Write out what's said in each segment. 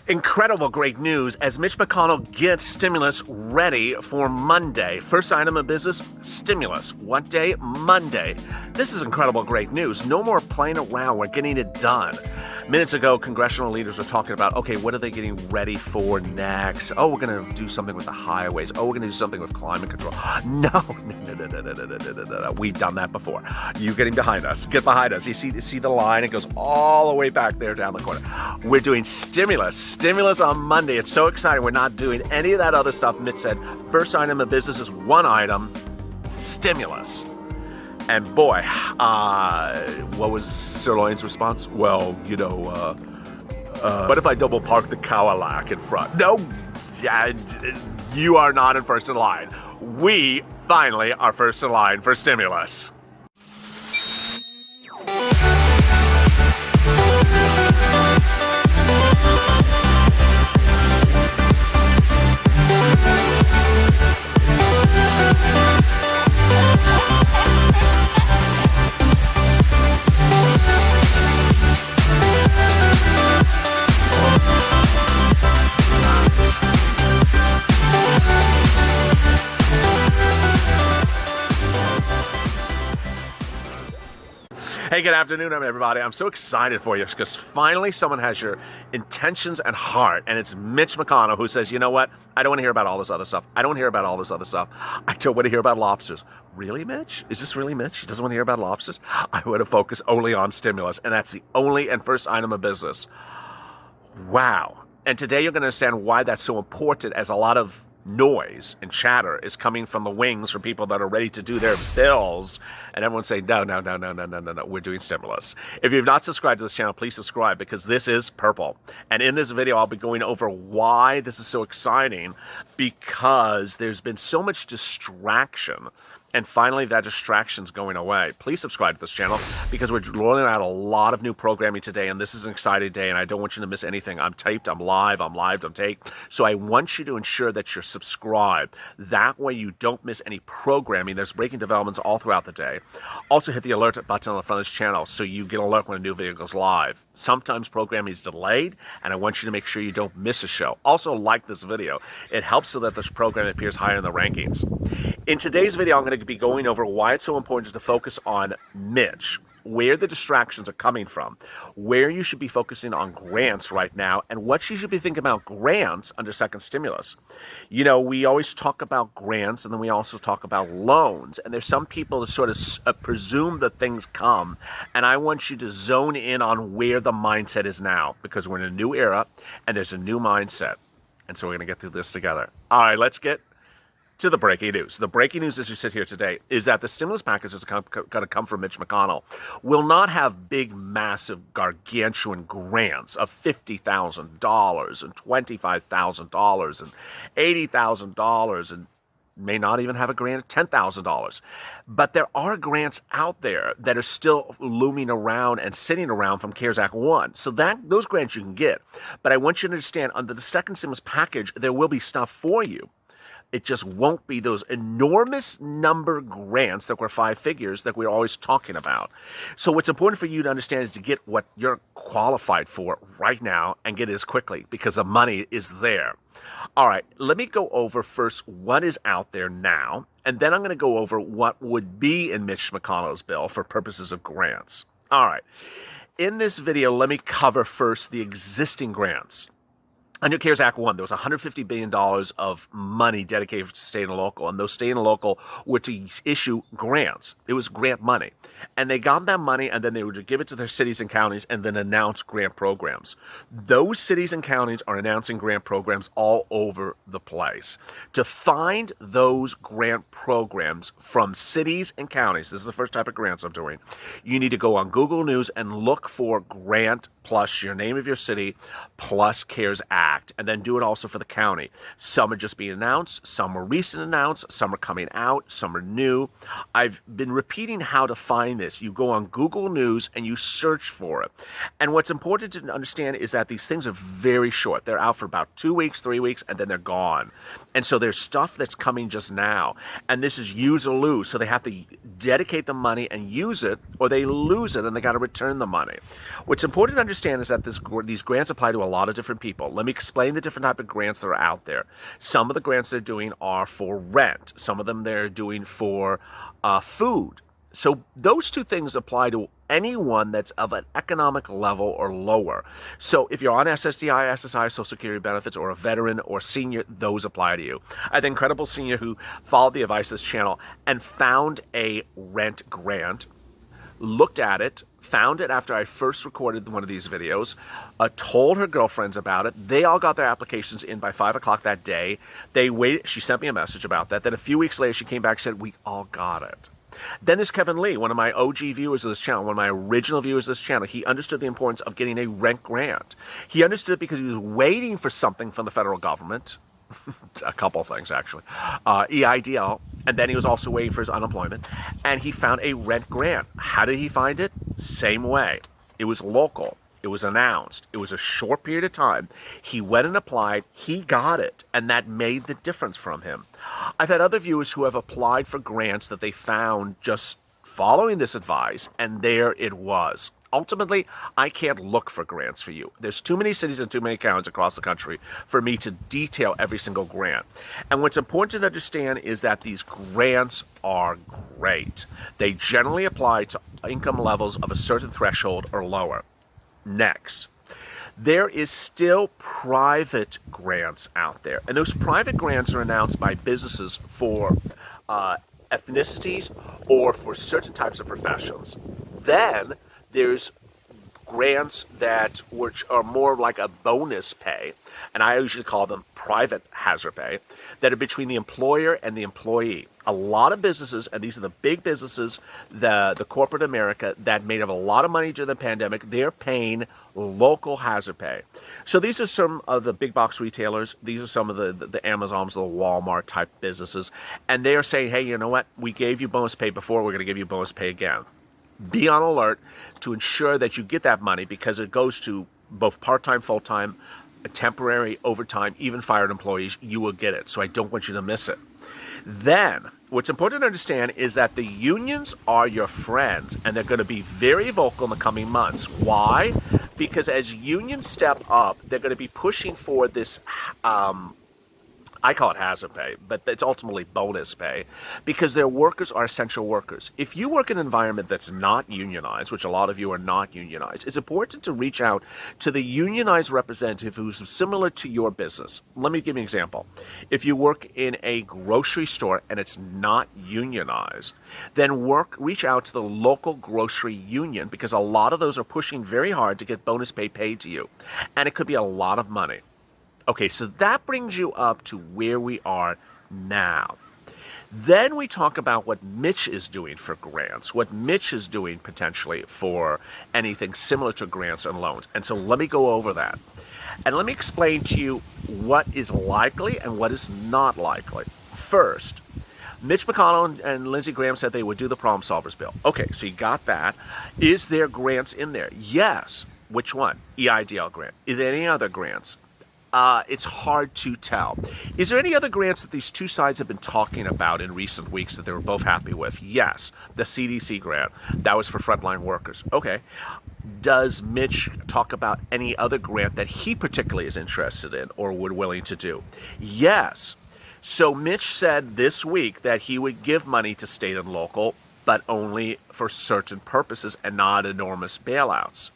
Incredible great news as Mitch McConnell gets stimulus ready for Monday. First item of business, stimulus. What day? Monday. This is incredible great news. No more playing around. We're getting it done. Minutes ago, congressional leaders were talking about, okay, what are they getting ready for next? Oh, we're going to do something with the highways. Oh, we're going to do something with climate control. No. We've done that before. You getting behind us. Get behind us. You see the line? It goes all the way back there down the corner. We're doing stimulus on Monday. It's so exciting. We're not doing any of that other stuff. Mitch said, first item of business is one item, stimulus. And boy, what was SirLoin's response? Well, what if I double park the Cadillac in front? No, you are not in first in line. We finally are first in line for stimulus. Hey, good afternoon, everybody. I'm so excited for you because finally someone has your intentions and heart, and it's Mitch McConnell who says, you know what? I don't want to hear about all this other stuff. I don't want to hear about all this other stuff. I don't want to hear about lobsters. Really, Mitch? Is this really Mitch? He doesn't want to hear about lobsters? I want to focus only on stimulus, and that's the only and first item of business. Wow. And today you're going to understand why that's so important, as a lot of noise and chatter is coming from the wings for people that are ready to do their bills, and everyone's saying no, we're doing stimulus. If you've not subscribed to this channel, please subscribe, because this is purple. And in this video I'll be going over why this is so exciting, because there's been so much distraction, and finally that distraction's going away. Please subscribe to this channel, because we're rolling out a lot of new programming today, and this is an exciting day, and I don't want you to miss anything. I'm taped, I'm live, I'm taped. So I want you to ensure that you're subscribed. That way you don't miss any programming. There's breaking developments all throughout the day. Also hit the alert button on the front of this channel so you get an alert when a new video goes live. Sometimes programming is delayed, and I want you to make sure you don't miss a show. Also, like this video. It helps so that this program appears higher in the rankings. In today's video, I'm going to be going over why it's so important to focus on Mitch, where the distractions are coming from, where you should be focusing on grants right now, and what you should be thinking about grants under second stimulus. You know, we always talk about grants, and then we also talk about loans, and there's some people that sort of presume that things come, and I want you to zone in on where the mindset is now, because we're in a new era, and there's a new mindset, and so we're going to get through this together. All right, let's get to the breaking news. The breaking news as you sit here today is that the stimulus package is going to come from Mitch McConnell will not have big, massive, gargantuan grants of $50,000 and $25,000 and $80,000 and may not even have a grant of $10,000. But there are grants out there that are still looming around and sitting around from CARES Act 1. So those grants you can get. But I want you to understand, under the second stimulus package, there will be stuff for you. It just won't be those enormous number grants that were 5 figures that we're always talking about. So what's important for you to understand is to get what you're qualified for right now and get it as quickly, because the money is there. All right, let me go over first what is out there now, and then I'm going to go over what would be in Mitch McConnell's bill for purposes of grants. All right, in this video, let me cover first the existing grants. Under CARES Act 1, there was $150 billion of money dedicated to state and local, and those state and local were to issue grants. It was grant money. And they got that money, and then they were to give it to their cities and counties and then announce grant programs. Those cities and counties are announcing grant programs all over the place. To find those grant programs from cities and counties, this is the first type of grants I'm doing, you need to go on Google News and look for grant plus your name of your city plus CARES Act. act and then do it also for the county. Some are just being announced, some are recent announced, some are coming out, some are new. I've been repeating how to find this. You go on Google News and you search for it. And what's important to understand is that these things are very short. They're out for about 2 weeks, 3 weeks, and then they're gone. And so there's stuff that's coming just now. And this is use or lose. So they have to dedicate the money and use it, or they lose it and they got to return the money. What's important to understand is that these grants apply to a lot of different people. Let me explain the different type of grants that are out there. Some of the grants they're doing are for rent. Some of them they're doing for food. So those two things apply to anyone that's of an economic level or lower. So if you're on SSDI, SSI, Social Security benefits, or a veteran or senior, those apply to you. I had an incredible senior who followed the advice of this channel and found a rent grant, looked at it, found it after I first recorded one of these videos, told her girlfriends about it. They all got their applications in by 5 o'clock that day. They waited. She sent me a message about that. Then a few weeks later, she came back and said, we all got it. Then there's Kevin Lee, one of my OG viewers of this channel, one of my original viewers of this channel. He understood the importance of getting a rent grant. He understood it because he was waiting for something from the federal government. A couple of things, actually. EIDL. And then he was also waiting for his unemployment. And he found a rent grant. How did he find it? Same way. It was local. It was announced. It was a short period of time. He went and applied. He got it. And that made the difference from him. I've had other viewers who have applied for grants that they found just following this advice, and there it was. Ultimately, I can't look for grants for you. There's too many cities and too many counties across the country for me to detail every single grant. And what's important to understand is that these grants are great. They generally apply to income levels of a certain threshold or lower. Next, there is still private grants out there. And those private grants are announced by businesses for ethnicities or for certain types of professions. Then there's grants which are more like a bonus pay, and I usually call them private hazard pay, that are between the employer and the employee. A lot of businesses, and these are the big businesses, the corporate America, that made up a lot of money during the pandemic, they're paying local hazard pay. So these are some of the big box retailers. These are some of the Amazons, the Walmart type businesses. And they are saying, hey, you know what? We gave you bonus pay before. We're going to give you bonus pay again. Be on alert to ensure that you get that money, because it goes to both part-time, full-time, temporary, overtime, even fired employees. You will get it. So I don't want you to miss it. Then, what's important to understand is that the unions are your friends, and they're going to be very vocal in the coming months. Why? Because as unions step up, they're going to be pushing for this, I call it hazard pay, but it's ultimately bonus pay, because their workers are essential workers. If you work in an environment that's not unionized, which a lot of you are not unionized, it's important to reach out to the unionized representative who's similar to your business. Let me give you an example. If you work in a grocery store and it's not unionized, then reach out to the local grocery union, because a lot of those are pushing very hard to get bonus pay paid to you. And it could be a lot of money. Okay, so that brings you up to where we are now. Then we talk about what Mitch is doing for grants, what Mitch is doing potentially for anything similar to grants and loans. And so let me go over that. And let me explain to you what is likely and what is not likely. First, Mitch McConnell and Lindsey Graham said they would do the Problem Solvers bill. Okay, so you got that. Is there grants in there? Yes. Which one? EIDL grant. Is there any other grants? It's hard to tell. Is there any other grants that these two sides have been talking about in recent weeks that they were both happy with? Yes. The CDC grant. That was for frontline workers. Okay. Does Mitch talk about any other grant that he particularly is interested in or would willing to do? Yes. So Mitch said this week that he would give money to state and local, but only for certain purposes and not enormous bailouts.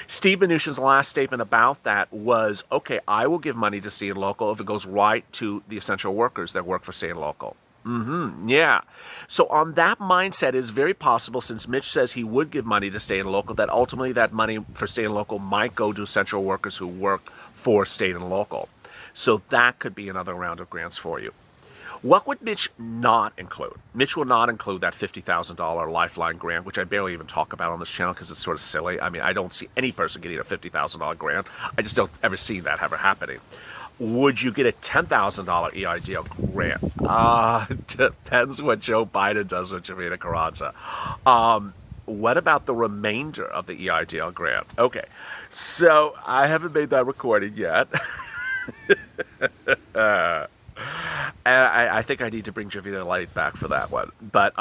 Steve Mnuchin's last statement about that was, okay, I will give money to state and local if it goes right to the essential workers that work for state and local. Yeah. So on that mindset, it's very possible, since Mitch says he would give money to state and local, that ultimately that money for state and local might go to essential workers who work for state and local. So that could be another round of grants for you. What would Mitch not include? Mitch will not include that $50,000 Lifeline grant, which I barely even talk about on this channel because it's sort of silly. I mean, I don't see any person getting a $50,000 grant. I just don't ever see that ever happening. Would you get a $10,000 EIDL grant? Depends what Joe Biden does with Jovita Carranza. What about the remainder of the EIDL grant? Okay, so I haven't made that recording yet. And I think I need to bring Jovita LALATE back for that one. But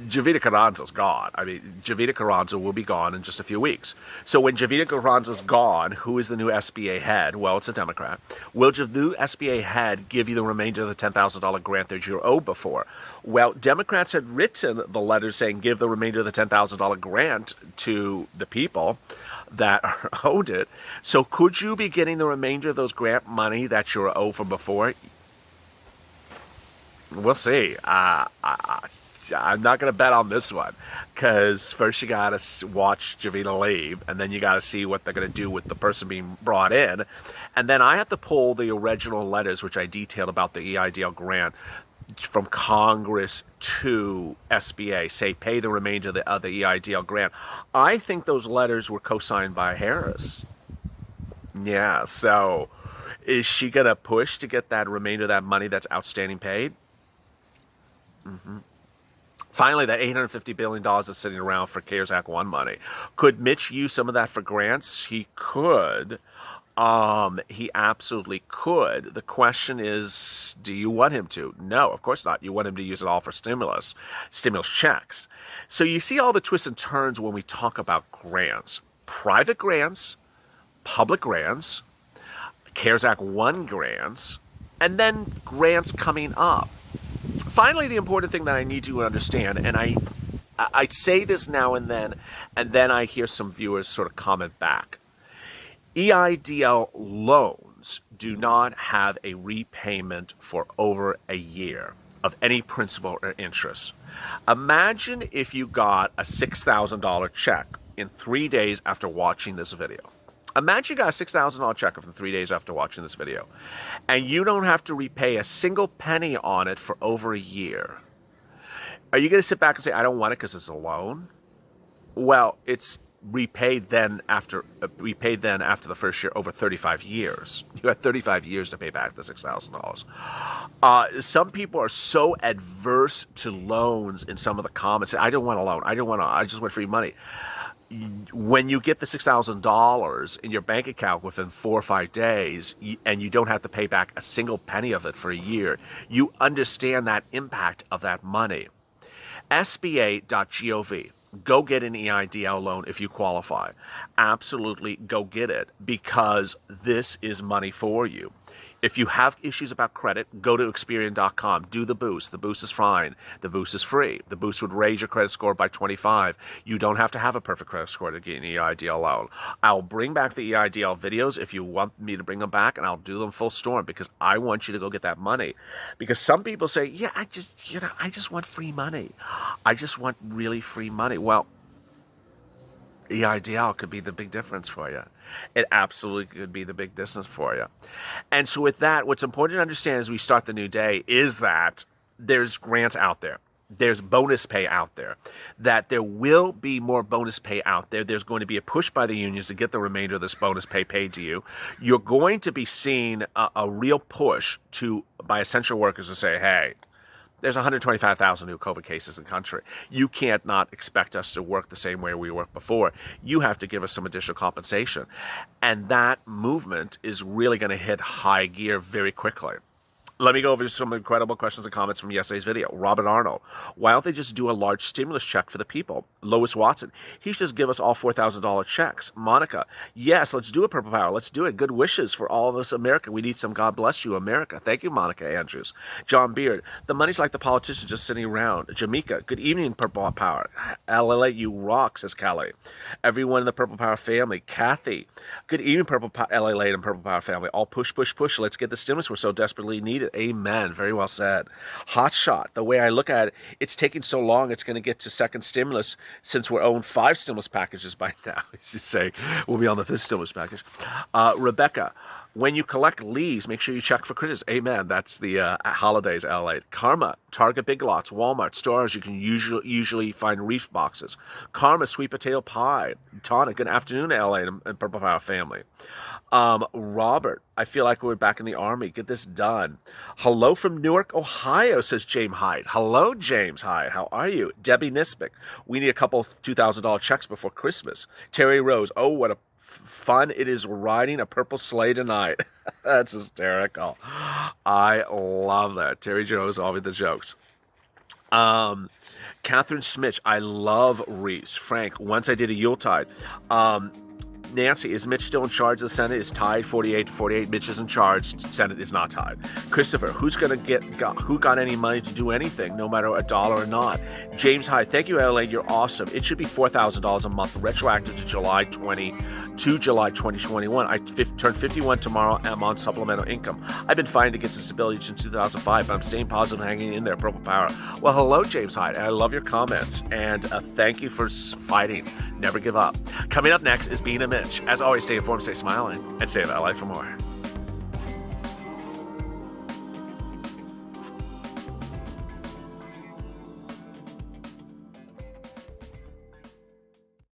Jovita Carranza's gone. I mean, Jovita Carranza will be gone in just a few weeks. So when Jovita Carranza's gone, who is the new SBA head? Well, it's a Democrat. Will the new SBA head give you the remainder of the $10,000 grant that you owed before? Well, Democrats had written the letter saying give the remainder of the $10,000 grant to the people that owed it. So could you be getting the remainder of those grant money that you were owed from before? We'll see. I'm not going to bet on this one because first you got to watch Jovita leave, and then you got to see what they're going to do with the person being brought in. And then I have to pull the original letters, which I detailed about the EIDL grant from Congress to SBA, say pay the remainder of the EIDL grant. I think those letters were co-signed by Harris. Yeah, so is she going to push to get that remainder of that money that's outstanding paid? Finally, that $850 billion is sitting around for CARES Act 1 money. Could Mitch use some of that for grants? He could. He absolutely could. The question is, do you want him to? No, of course not. You want him to use it all for stimulus checks. So you see all the twists and turns when we talk about grants. Private grants, public grants, CARES Act 1 grants, and then grants coming up. Finally, the important thing that I need you to understand, and I say this now and then I hear some viewers sort of comment back. EIDL loans do not have a repayment for over a year of any principal or interest. Imagine if you got a $6,000 check in 3 days after watching this video. Imagine you got a $6,000 check from 3 days after watching this video, and you don't have to repay a single penny on it for over a year. Are you going to sit back and say, I don't want it because it's a loan? Well, it's repaid then after the first year over 35 years. You had 35 years to pay back the $6,000. Some people are so adverse to loans in some of the comments. Say, I don't want a loan. I just want free money. When you get the $6,000 in your bank account within 4 or 5 days, and you don't have to pay back a single penny of it for a year, you understand that impact of that money. SBA.gov. Go get an EIDL loan if you qualify. Absolutely go get it because this is money for you. If you have issues about credit, go to Experian.com. Do the boost. The boost is fine. The boost is free. The boost would raise your credit score by 25. You don't have to have a perfect credit score to get an EIDL loan. I'll bring back the EIDL videos if you want me to bring them back, and I'll do them full storm because I want you to go get that money. Because some people say, yeah, I just want free money. I just want really free money. Well, EIDL could be the big difference for you. It absolutely could be the big difference for you. And so with that, what's important to understand as we start the new day is that there's grants out there. There's bonus pay out there. That there will be more bonus pay out there. There's going to be a push by the unions to get the remainder of this bonus pay paid to you. You're going to be seeing a real push by essential workers to say, hey, there's 125,000 new COVID cases in the country. You can't not expect us to work the same way we worked before. You have to give us some additional compensation. And that movement is really going to hit high gear very quickly. Let me go over some incredible questions and comments from yesterday's video. Robert Arnold, why don't they just do a large stimulus check for the people? Lois Watson, he should just give us all $4,000 checks. Monica, yes, let's do it, Purple Power. Let's do it. Good wishes for all of us, America. We need some God bless you, America. Thank you, Monica Andrews. John Beard, the money's like the politicians just sitting around. Jamaica, good evening, Purple Power. LALATE, you rock, says Kelly. Everyone in the Purple Power family. Kathy, good evening, LALATE and Purple Power family. All push, push, push. Let's get the stimulus we're so desperately needed. Amen. Very well said. Hot shot. The way I look at it, it's taking so long, it's going to get to second stimulus since we're owing 5 stimulus packages by now. You say we'll be on the 5th stimulus package. Rebecca, When you collect leaves, make sure you check for critters. Amen. That's the holidays, LA. Karma, Target Big Lots, Walmart, stores you can usually find reef boxes. Karma, sweet potato pie. Tonic, good afternoon, LA and Purple Power family. Robert, I feel like we're back in the Army. Get this done. Hello from Newark, Ohio, says James Hyde. Hello, James Hyde. How are you? Debbie Nisbick, we need a couple $2,000 checks before Christmas. Terry Rose, oh, what a fun it is riding a purple sleigh tonight. That's hysterical. I love that. Terry Joe's always the jokes. Catherine Smith, I love Reese. Frank, once I did a Yuletide. Nancy, is Mitch still in charge of the Senate? Is tied 48-48. Mitch is in charge. Senate is not tied. Christopher, who got any money to do anything, no matter a dollar or not? James Hyde, thank you, LA. You're awesome. It should be $4,000 a month, retroactive to July 2021. I turn 51 tomorrow. I'm on supplemental income. I've been fighting against disability since 2005, but I'm staying positive and hanging in there. Purple Power. Well, hello, James Hyde. I love your comments, and thank you for fighting. Never give up. Coming up next is Being a Mitch. As always, stay informed, stay smiling, and save LA for more.